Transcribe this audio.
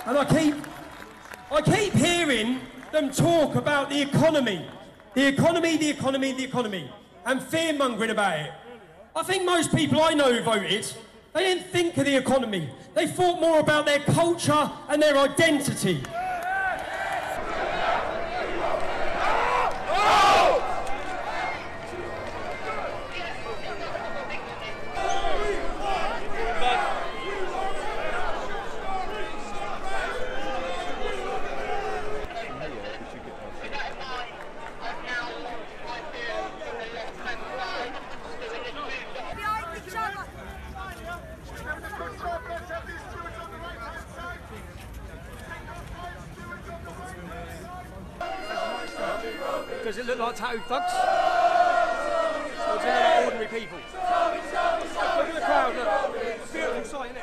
And I keep hearing them talk about the economy, and fear-mongering about it. I think most people I know who voted, they didn't think of the economy. They thought more about their culture and their identity. Does it look like tattooed thugs? Or does it look like ordinary people? Look at the crowd, look. Beautiful sight, isn't it?